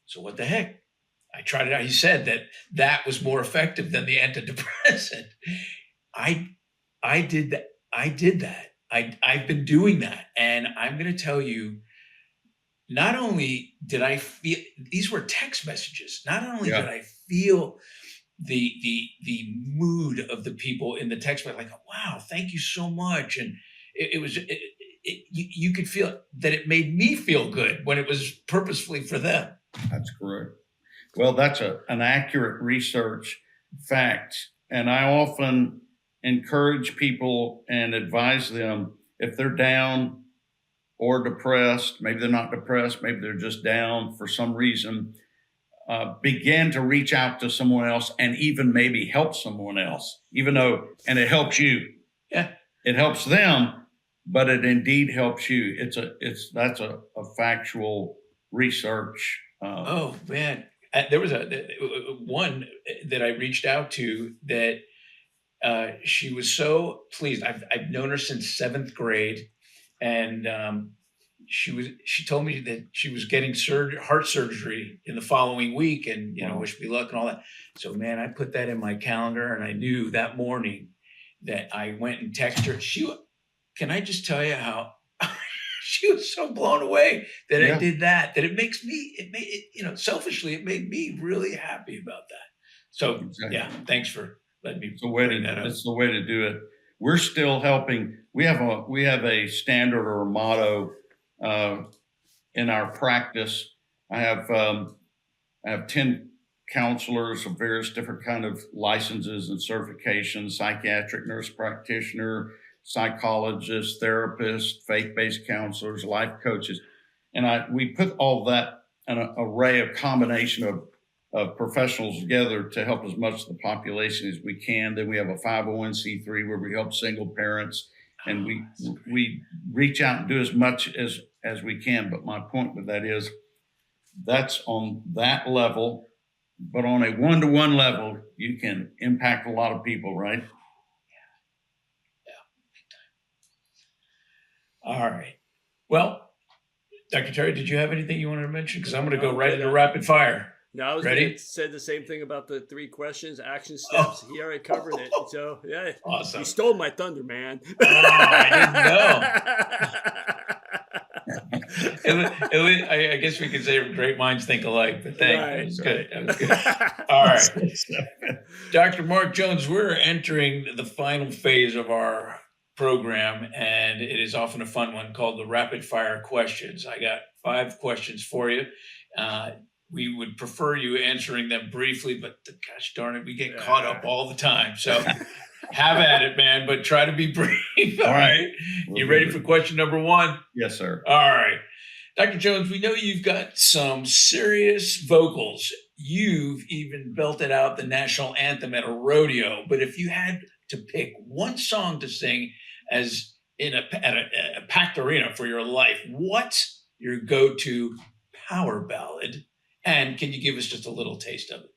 C: So what the heck? I tried it out. He said that was more effective than the antidepressant. I did that. I've been doing that. And I'm going to tell you, not only did I feel, these were text messages, not only did I feel the mood of the people in the text, like, wow, thank you so much. And you could feel that it made me feel good when it was purposefully for them.
B: That's correct. Well, that's an accurate research fact. And I often encourage people and advise them, if they're down or depressed, maybe they're not depressed, maybe they're just down for some reason, begin to reach out to someone else and even maybe help someone else, and it helps you.
C: Yeah.
B: It helps them, but it indeed helps you. That's a factual research.
C: Oh man. There was one that I reached out to that she was so pleased. I've known her since 7th grade, and she told me that she was getting heart surgery in the following week, and wish me luck and all that. So man, I put that in my calendar, and I knew that morning that I went and texted her. Can I just tell you how she was so blown away that I did that it selfishly, it made me really happy about that. So exactly. Yeah, thanks for letting me bring that up.
B: It's the way to do it. We're still helping. We have a standard or a motto in our practice. I have 10 counselors of various different kind of licenses and certifications: psychiatric nurse practitioner, psychologists, therapists, faith-based counselors, life coaches. And we put all that in an array of combination of professionals together to help as much of the population as we can. Then we have a 501c3 where we help single parents, and we reach out and do as much as we can. But my point with that is, that's on that level, but on a one-to-one level, you can impact a lot of people, right?
C: All right. Well, Dr. Terry, did you have anything you wanted to mention? Because I'm going to go right into rapid fire.
D: No, I was going to say the same thing about the 3 questions, action steps. He already covered it. So, yeah.
C: Awesome.
D: You stole my thunder, man.
C: Oh, I didn't know. I guess we could say great minds think alike, but thanks. Right, that was good. All right. Dr. Mark Jones, we're entering the final phase of our program, and it is often a fun one called the rapid fire questions. I got 5 questions for you. we would prefer you answering them briefly, but gosh darn it, we get caught up all the time. So have at it, man, but try to be brief. All right. You ready for question number 1?
B: Yes, sir.
C: All right. Dr. Jones, we know you've got some serious vocals. You've even belted out the national anthem at a rodeo. But if you had to pick one song to sing as at a packed arena for your life, what's your go-to power ballad? And can you give us just a little taste of it?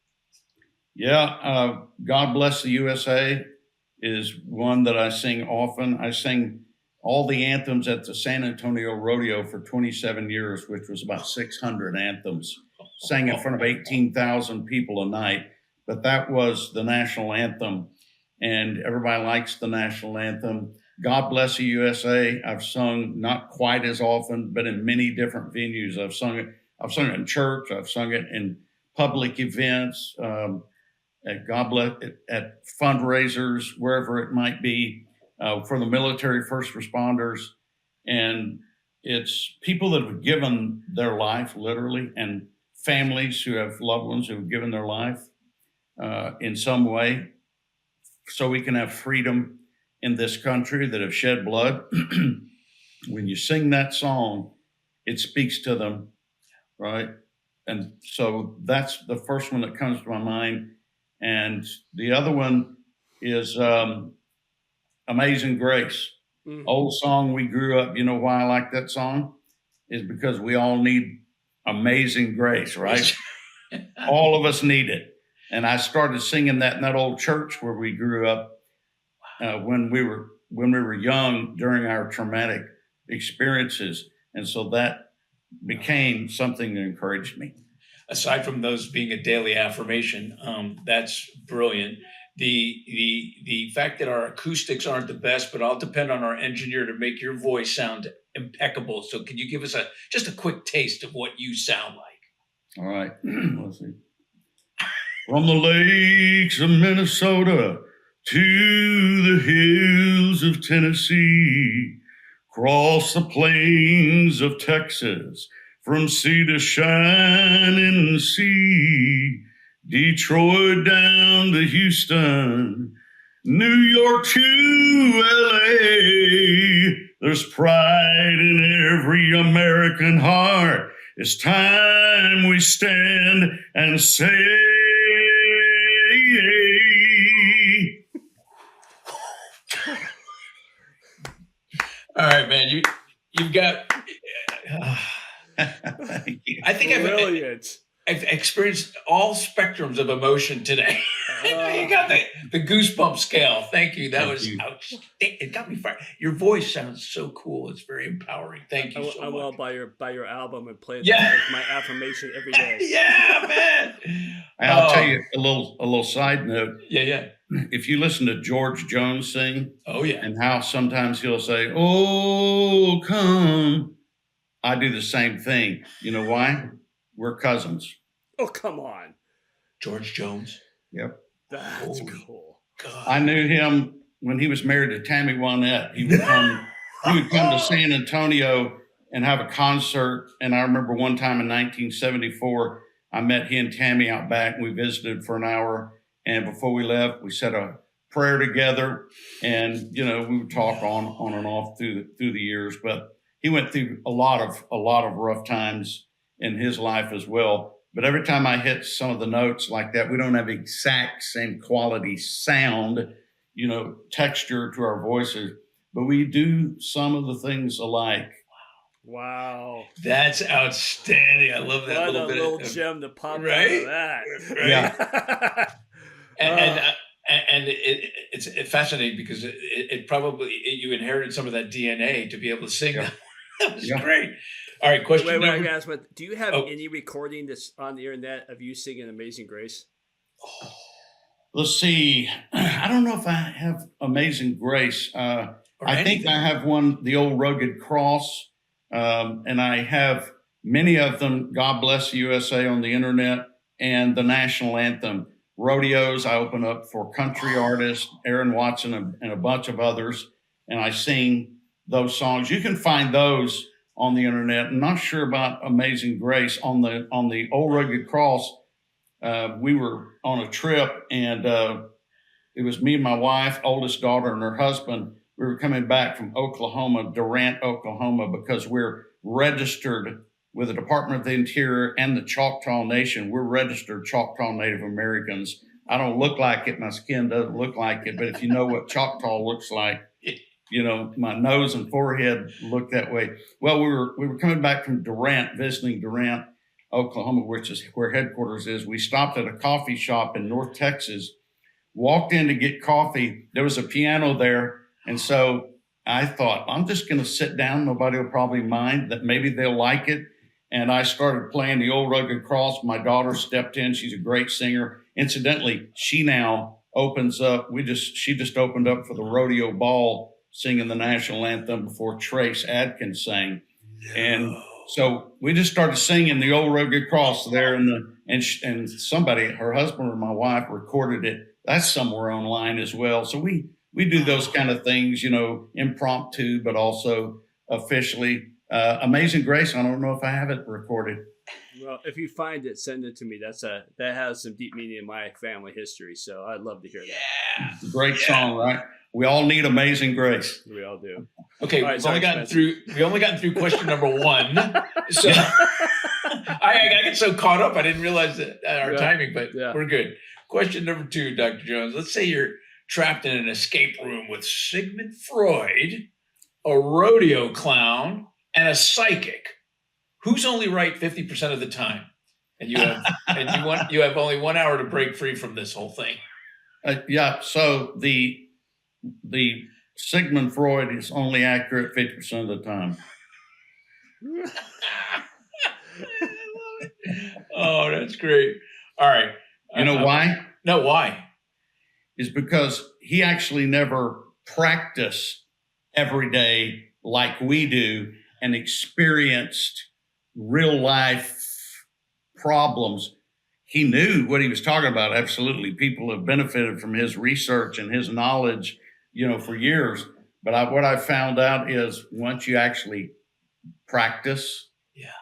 B: Yeah, God Bless the USA is one that I sing often. I sing all the anthems at the San Antonio Rodeo for 27 years, which was about 600 anthems, sang in front of 18,000 people a night. But that was the national anthem, and everybody likes the national anthem. God Bless the USA, I've sung not quite as often, but in many different venues. I've sung it in church, I've sung it in public events, at fundraisers, wherever it might be. For the military first responders. And it's people that have given their life literally, and families who have loved ones who have given their life in some way, so we can have freedom in this country, that have shed blood. When you sing that song, it speaks to them, right? And so that's the first one that comes to my mind. And the other one is Amazing Grace. Old song we grew up. You know why I like that song? Is because we all need amazing grace, right? All of us need it. And I started singing that in that old church where we grew up when we were young, during our traumatic experiences. And so that became something that encouraged me.
C: Aside from those being a daily affirmation, that's brilliant. The fact that our acoustics aren't the best, but I'll depend on our engineer to make your voice sound impeccable. So can you give us just a quick taste of what you sound like?
B: All right. Let's see. From the lakes of Minnesota to the hills of Tennessee, across the plains of Texas, from sea to shining sea, Detroit down to Houston, New York to LA. There's pride in every American heart. It's time we stand and say,
C: all right, man, you've got
B: Thank you.
C: I think I've experienced all spectrums of emotion today. You got the goosebump scale. Thank you. That was outstanding. It got me fired. Your voice sounds so cool. It's very empowering. Thank you so much.
D: I will buy your album and play it
C: Yeah.
D: as my affirmation every day.
C: Yeah, man.
B: And I'll tell you a little side note.
C: Yeah.
B: If you listen to George Jones sing,
C: Oh, yeah.
B: and how sometimes he'll say, "Oh, come," I do the same thing. You know why? We're cousins.
D: Oh, come on.
C: George Jones.
B: Yep.
D: That's
C: Holy
D: cool.
C: God.
B: I knew him when he was married to Tammy Wynette. He would come to San Antonio and have a concert. And I remember one time in 1974, I met he and Tammy out back, and we visited for an hour. And before we left, we said a prayer together, and we would talk on and off through the years. But he went through a lot of rough times in his life as well. But every time I hit some of the notes like that, we don't have exact same quality sound, texture to our voices, but we do some of the things alike.
D: Wow.
C: That's outstanding. I love that
D: What a little gem to pop out of that.
C: Right?
B: Yeah.
C: And it's fascinating because it probably you inherited some of that DNA to be able to sing.
B: Yeah.
C: That was great. All right, question
D: Wait, I
C: number.
D: gotta ask, do you have any recording that's on the internet of you singing Amazing Grace?
B: Let's see. I don't know if I have Amazing Grace. I think I have one, the old Rugged Cross, and I have many of them, God Bless the USA, on the internet, and the national anthem. Rodeos, I open up for country artists, Aaron Watson and a bunch of others, and I sing those songs. You can find those on the internet. I'm not sure about Amazing Grace. On the Old Rugged Cross, we were on a trip, and it was me and my wife, oldest daughter, and her husband. We were coming back from Oklahoma, Durant, Oklahoma, because we're registered with the Department of the Interior and the Choctaw Nation. We're registered Choctaw Native Americans. I don't look like it. My skin doesn't look like it. But if you know what Choctaw looks like, you know, my nose and forehead look that way. Well, we were coming back from Durant, visiting Durant, Oklahoma, which is where headquarters is. We stopped at a coffee shop in North Texas, walked in to get coffee. There was a piano there. And so I thought, I'm just going to sit down. Nobody will probably mind, that maybe they'll like it. And I started playing the Old Rugged Cross. My daughter stepped in. She's a great singer. Incidentally, she now opens up. She just opened up for the rodeo ball, singing the national anthem before Trace Adkins sang. And so we just started singing the Old Rugged Cross there, and somebody, her husband or my wife, recorded it. That's somewhere online as well. So we do those kind of things, you know, impromptu, but also officially. Amazing Grace, I don't know if I have it recorded.
D: Well, if you find it, send it to me. That has some deep meaning in my family history, so I'd love to hear that.
C: Yeah.
B: It's a great song, right? We all need Amazing Grace.
D: We all do.
C: Okay,
D: All right,
C: we've only gotten through question number 1. So I got so caught up, I didn't realize our timing, but we're good. Question number 2, Dr. Jones. Let's say you're trapped in an escape room with Sigmund Freud, a rodeo clown, and a psychic. Who's only right 50% of the time? And you have only 1 hour to break free from this whole thing.
B: So the Sigmund Freud is only accurate 50% of the time.
C: I love it. Oh, that's great. All right.
B: You know why?
C: No, why?
B: Is because he actually never practiced every day like we do and experienced real life problems. He knew what he was talking about. Absolutely. People have benefited from his research and his knowledge, you know, for years. But what I found out is once you actually practice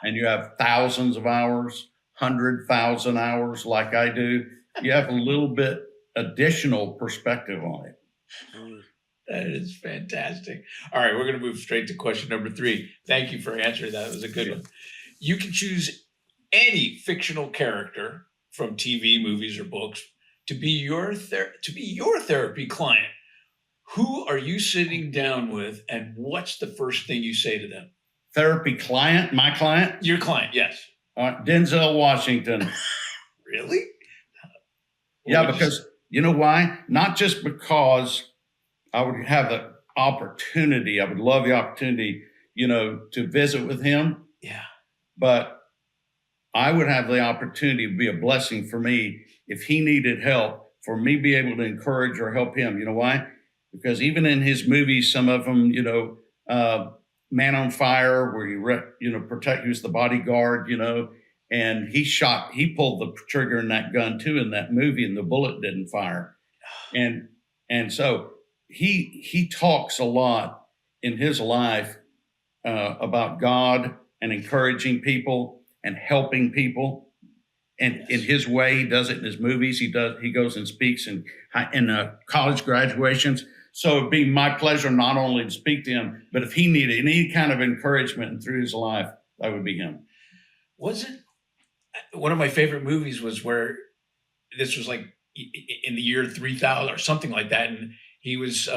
B: and you have thousands of hours, 100,000 hours like I do, you have a little bit additional perspective on it.
C: That is fantastic. All right, we're going to move straight to question number 3. Thank you for answering that. It was a good one. You can choose any fictional character from TV, movies, or books to be your therapy client. Who are you sitting down with, and what's the first thing you say to them?
B: Therapy client? My client?
C: Your client, yes.
B: Denzel Washington.
C: Really?
B: Yeah, because you know why? Not just because I would have the opportunity, I would love the opportunity, you know, to visit with him.
C: Yeah.
B: But I would have the opportunity to be a blessing for me if he needed help, for me be able to encourage or help him. You know why? Because even in his movies, some of them, you know, Man on Fire, where he was the bodyguard, you know, and he pulled the trigger in that gun too in that movie, and the bullet didn't fire. And so he talks a lot in his life about God and encouraging people and helping people. And in his way, he does it in his movies. He goes and speaks in college graduations. So it'd be my pleasure not only to speak to him, but if he needed any kind of encouragement through his life, that would be him.
C: Wasn't one of my favorite movies was where this was like in the year 3000 or something like that, and he was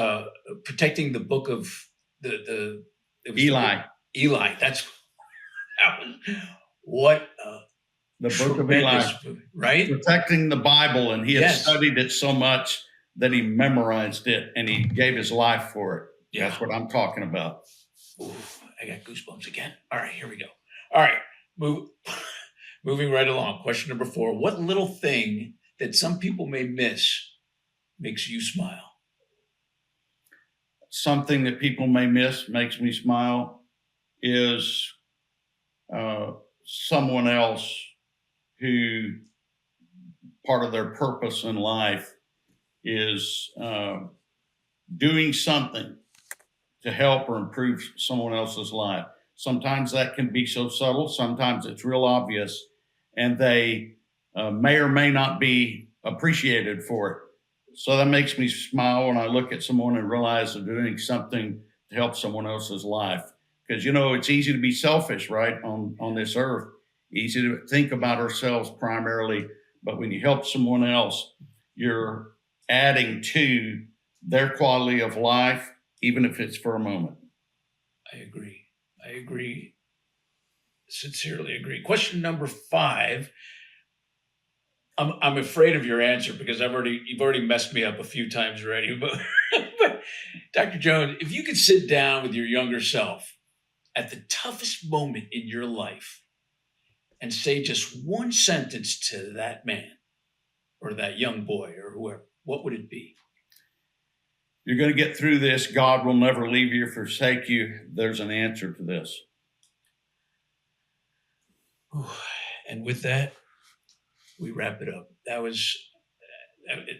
C: protecting the book of the
B: Eli.
C: Eli. That was what
B: the book of Eli,
C: movie, right?
B: Protecting the Bible, and he had studied it so much that he memorized it and he gave his life for it. Yeah. That's what I'm talking about.
C: Ooh, I got goosebumps again. All right, here we go. All right, moving right along. Question number 4. What little thing that some people may miss makes you smile?
B: Something that people may miss makes me smile is someone else who part of their purpose in life is doing something to help or improve someone else's life. Sometimes that can be so subtle. Sometimes it's real obvious, and they may or may not be appreciated for it. So that makes me smile when I look at someone and realize they're doing something to help someone else's life. Because, it's easy to be selfish, right, on this earth. Easy to think about ourselves primarily. But when you help someone else, you're adding to their quality of life, even if it's for a moment.
C: I agree. Sincerely agree. Question number 5. I'm afraid of your answer because you've already messed me up a few times already. But Dr. Jones, if you could sit down with your younger self at the toughest moment in your life and say just one sentence to that man or that young boy or whoever, what would it be?
B: You're going to get through this. God will never leave you or forsake you. There's an answer to this.
C: And with that, we wrap it up.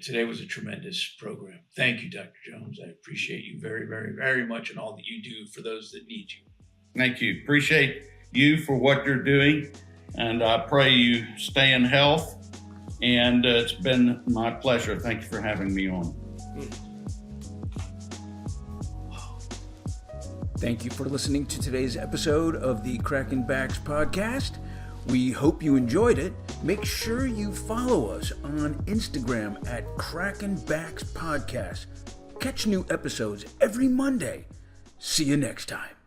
C: Today was a tremendous program. Thank you, Dr. Jones. I appreciate you very, very, very much and all that you do for those that need you.
B: Thank you. Appreciate you for what you're doing. And I pray you stay in health. And it's been my pleasure. Thank you for having me on.
A: Thank you for listening to today's episode of the Cracking Backs podcast. We hope you enjoyed it. Make sure you follow us on Instagram at Cracking Backs Podcast. Catch new episodes every Monday. See you next time.